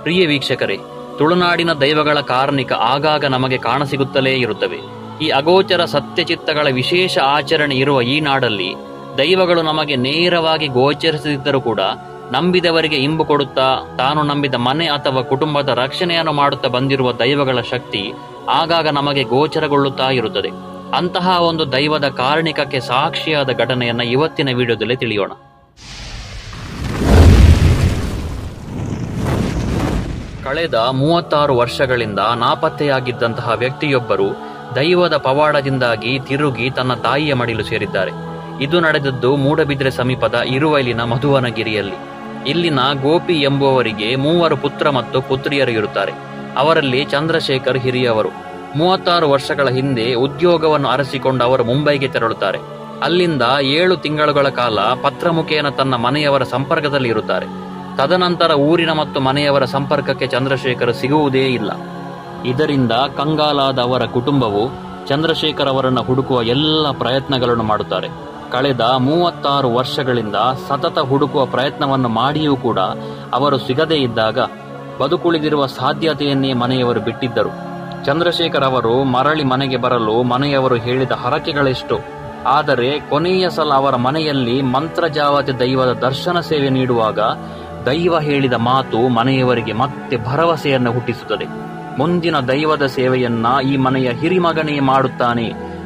ಪ್ರಿಯ ವೀಕ್ಷಕರೇ, ತುಳುನಾಡಿನ ದೈವಗಳ ಕಾರಣಿಕ ಆಗಾಗ ನಮಗೆ ಕಾಣಸಿಗುತ್ತಲೇ ಇರುತ್ತವೆ. ಈ ಅಗೋಚರ ಸತ್ಯಚಿತ್ತಗಳ ವಿಶೇಷ ಆಚರಣೆ ಇರುವ ಈ ನಾಡಲ್ಲಿ ದೈವಗಳು ನಮಗೆ ನೇರವಾಗಿ ಗೋಚರಿಸದಿದ್ದರೂ ಕೂಡ ನಂಬಿದವರಿಗೆ ಇಂಬು ಕೊಡುತ್ತಾ ತಾನು ನಂಬಿದ ಮನೆ ಅಥವಾ ಕುಟುಂಬದ ರಕ್ಷಣೆಯನ್ನು ಮಾಡುತ್ತಾ ಬಂದಿರುವ ದೈವಗಳ ಶಕ್ತಿ ಆಗಾಗ ನಮಗೆ ಗೋಚರಗೊಳ್ಳುತ್ತಾ ಇರುತ್ತದೆ. ಅಂತಹ ಒಂದು ದೈವದ ಕಾರಣಿಕಕ್ಕೆ ಸಾಕ್ಷಿಯಾದ ಘಟನೆಯನ್ನ ಇವತ್ತಿನ ವಿಡಿಯೋದಲ್ಲಿ ತಿಳಿಯೋಣ. ಕಳೆದ 36 ವರ್ಷಗಳಿಂದ ನಾಪತ್ತೆಯಾಗಿದ್ದಂತಹ ವ್ಯಕ್ತಿಯೊಬ್ಬರು ದೈವದ ಪವಾಡದಿಂದಾಗಿ ತಿರುಗಿ ತನ್ನ ತಾಯಿಯ ಮಡಿಲು ಸೇರಿದ್ದಾರೆ. ಇದು ನಡೆದದ್ದು ಮೂಡಬಿದ್ರೆ ಸಮೀಪದ ಇರುವೈಲಿನ ಮಧುವನಗಿರಿಯಲ್ಲಿ. ಇಲ್ಲಿನ ಗೋಪಿ ಎಂಬುವವರಿಗೆ 3 ಪುತ್ರ ಮತ್ತು ಪುತ್ರಿಯರು ಇರುತ್ತಾರೆ. ಅವರಲ್ಲಿ ಚಂದ್ರಶೇಖರ್ ಹಿರಿಯವರು. 36 ವರ್ಷಗಳ ಹಿಂದೆ ಉದ್ಯೋಗವನ್ನು ಅರಸಿಕೊಂಡು ಅವರು ಮುಂಬೈಗೆ ತೆರಳುತ್ತಾರೆ. ಅಲ್ಲಿಂದ 7 ತಿಂಗಳುಗಳ ಕಾಲ ಪತ್ರಮುಖೇನ ತನ್ನ ಮನೆಯವರ ಸಂಪರ್ಕದಲ್ಲಿ ಇರುತ್ತಾರೆ. ತದನಂತರ ಊರಿನ ಮತ್ತು ಮನೆಯವರ ಸಂಪರ್ಕಕ್ಕೆ ಚಂದ್ರಶೇಖರ್ ಸಿಗುವುದೇ ಇಲ್ಲ. ಇದರಿಂದ ಕಂಗಾಲಾದ ಅವರ ಕುಟುಂಬವು ಚಂದ್ರಶೇಖರ್ ಅವರನ್ನು ಹುಡುಕುವ ಎಲ್ಲ ಪ್ರಯತ್ನಗಳನ್ನು ಮಾಡುತ್ತಾರೆ. ಕಳೆದ 36 ವರ್ಷಗಳಿಂದ ಸತತ ಹುಡುಕುವ ಪ್ರಯತ್ನವನ್ನು ಮಾಡಿಯೂ ಕೂಡ ಅವರು ಸಿಗದೇ ಇದ್ದಾಗ ಬದುಕುಳಿದಿರುವ ಸಾಧ್ಯತೆಯನ್ನೇ ಮನೆಯವರು ಬಿಟ್ಟಿದ್ದರು. ಚಂದ್ರಶೇಖರ್ ಅವರು ಮರಳಿ ಮನೆಗೆ ಬರಲು ಮನೆಯವರು ಹೇಳಿದ ಹರಕೆಗಳೆಷ್ಟು. ಆದರೆ ಕೊನೆಯ ಸಲ ಅವರ ಮನೆಯಲ್ಲಿ ಮಂತ್ರಜಾವತಿ ದೈವದ ದರ್ಶನ ಸೇವೆ ನೀಡುವಾಗ ದೈವ ಹೇಳಿದ ಮಾತು ಮನೆಯವರಿಗೆ ಮತ್ತೆ ಭರವಸೆಯನ್ನು ಹುಟ್ಟಿಸುತ್ತದೆ. ಮುಂದಿನ ದೈವದ ಸೇವೆಯನ್ನ ಈ ಮನೆಯ ಹಿರಿಮಗನೇ ಮಾಡುತ್ತಾನೆ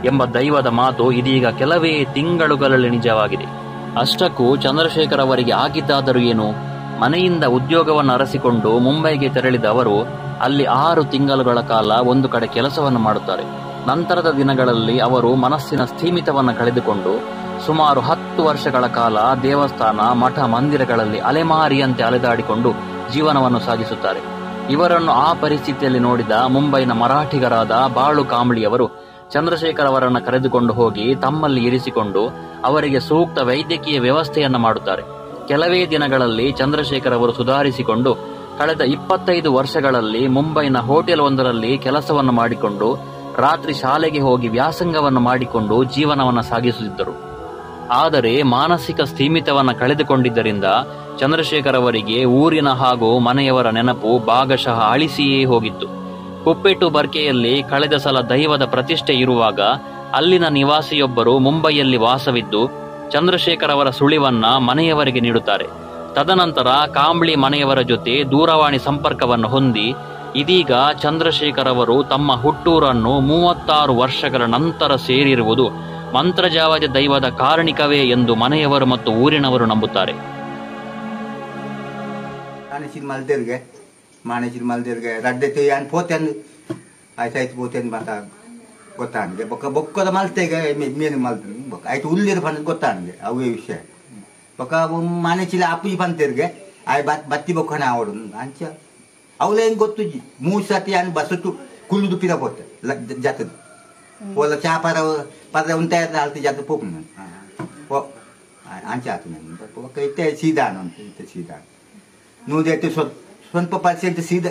ಎಂಬ ದೈವದ ಮಾತು ಇದೀಗ ಕೆಲವೇ ತಿಂಗಳುಗಳಲ್ಲಿ ನಿಜವಾಗಿದೆ. ಅಷ್ಟಕ್ಕೂ ಚಂದ್ರಶೇಖರ್ ಅವರಿಗೆ ಆಗಿದ್ದಾದರೂ ಏನು? ಮನೆಯಿಂದ ಉದ್ಯೋಗವನ್ನು ಅರಸಿಕೊಂಡು ಮುಂಬೈಗೆ ತೆರಳಿದ ಅವರು ಅಲ್ಲಿ 6 ತಿಂಗಳುಗಳ ಕಾಲ ಒಂದು ಕಡೆ ಕೆಲಸವನ್ನು ಮಾಡುತ್ತಾರೆ. ನಂತರದ ದಿನಗಳಲ್ಲಿ ಅವರು ಮನಸ್ಸಿನ ಸ್ಥೀಮಿತವನ್ನು ಕಳೆದುಕೊಂಡು ಸುಮಾರು 10 ವರ್ಷಗಳ ಕಾಲ ದೇವಸ್ಥಾನ, ಮಠ, ಮಂದಿರಗಳಲ್ಲಿ ಅಲೆಮಾರಿಯಂತೆ ಅಲೆದಾಡಿಕೊಂಡು ಜೀವನವನ್ನು ಸಾಗಿಸುತ್ತಾರೆ. ಇವರನ್ನು ಆ ಪರಿಸ್ಥಿತಿಯಲ್ಲಿ ನೋಡಿದ ಮುಂಬೈನ ಮರಾಠಿಗರಾದ ಬಾಳು ಕಾಂಬ್ಳಿಯವರು ಚಂದ್ರಶೇಖರ್ ಅವರನ್ನು ಕರೆದುಕೊಂಡು ಹೋಗಿ ತಮ್ಮಲ್ಲಿ ಇರಿಸಿಕೊಂಡು ಅವರಿಗೆ ಸೂಕ್ತ ವೈದ್ಯಕೀಯ ವ್ಯವಸ್ಥೆಯನ್ನು ಮಾಡುತ್ತಾರೆ. ಕೆಲವೇ ದಿನಗಳಲ್ಲಿ ಚಂದ್ರಶೇಖರ್ ಅವರು ಸುಧಾರಿಸಿಕೊಂಡು ಕಳೆದ 25 ವರ್ಷಗಳಲ್ಲಿ ಮುಂಬೈನ ಹೋಟೆಲ್ ಒಂದರಲ್ಲಿ ಕೆಲಸವನ್ನು ಮಾಡಿಕೊಂಡು ರಾತ್ರಿ ಶಾಲೆಗೆ ಹೋಗಿ ವ್ಯಾಸಂಗವನ್ನು ಮಾಡಿಕೊಂಡು ಜೀವನವನ್ನು ಸಾಗಿಸುತ್ತಿದ್ದರು. ಆದರೆ ಮಾನಸಿಕ ಸ್ಥೀಮಿತವನ್ನು ಕಳೆದುಕೊಂಡಿದ್ದರಿಂದ ಚಂದ್ರಶೇಖರ್ ಅವರಿಗೆ ಊರಿನ ಹಾಗೂ ಮನೆಯವರ ನೆನಪು ಭಾಗಶಃ ಅಳಿಸಿಯೇ ಹೋಗಿತ್ತು. ಕುಪ್ಪೆಟ್ಟು ಬರ್ಕೆಯಲ್ಲಿ ಕಳೆದ ಸಲ ದೈವದ ಪ್ರತಿಷ್ಠೆ ಇರುವಾಗ ಅಲ್ಲಿನ ನಿವಾಸಿಯೊಬ್ಬರು ಮುಂಬೈಯಲ್ಲಿ ವಾಸವಿದ್ದು ಚಂದ್ರಶೇಖರ್ ಅವರ ಸುಳಿವನ್ನ ಮನೆಯವರಿಗೆ ನೀಡುತ್ತಾರೆ. ತದನಂತರ ಕಾಂಬ್ಳಿ ಮನೆಯವರ ಜೊತೆ ದೂರವಾಣಿ ಸಂಪರ್ಕವನ್ನು ಹೊಂದಿ ಇದೀಗ ಚಂದ್ರಶೇಖರ್ ಅವರು ತಮ್ಮ ಹುಟ್ಟೂರನ್ನು 36 ವರ್ಷಗಳ ನಂತರ ಸೇರಿರುವುದು ಮಂತ್ರಜಾವತಿ ದೈವದ ಕಾರಣಿಕವೇ ಎಂದು ಮನೆಯವರು ಮತ್ತು ಊರಿನವರು ನಂಬುತ್ತಾರೆ. ಮಾನೇಜಿನ ಮಲ್ದಿರ್ಗೆ ರಡ್ಡೆತ್ತು ಏನು ಪೋತೆನ್ ಆಯ್ತಾಯ್ತು ಪೋತೆನ್ ಮಾತಾ ಗೊತ್ತಾನಗೆ ಬೊಕ್ಕದ ಮಲ್ತೆಗೆ ಮೀನು ಮಲ್ತು ಬೊಕ್ಕ ಆಯ್ತು ಉಲ್ಲಿರ ಬಂದು ಗೊತ್ತಾನಗೆ ಅವೇ ವಿಷಯ ಬೊಕ್ಕ ಮಾನೇಚಿಲ ಅಪ್ಪುಜಿ ಬಂತಿರ್ಗೆ ಆಯ್ ಬತ್ತಿ ಬೊಕ್ಕನ ಆವಡು ಅಂಚ ಅವಳೆ ಹೆಂಗೆ ಗೊತ್ತುಜಿ 3 ಸತಿ ಅನ್ ಬಸ್ಸು ಕುಲ್ಲುದು ಪಿರ ಪೋತೆ ಜತದು ಓಲ ಚಾಪರ ಪದ ಉಂಟಾಯ ಅಲ್ತಿ ಜತ ಪೋಕ್ ಓ ಅಂಚ ಆತು ನಾನು ಬೊಕ್ಕ ಇತ್ತೆ ಸೀದಾನು ಅಂತ ಇತ್ತೆ ಸೀದಾನು ನೂದೆಟ್ಟು ಸ್ವಲ್ಪ ಪರ್ಸೆಂಟ್ ಸೀದಾ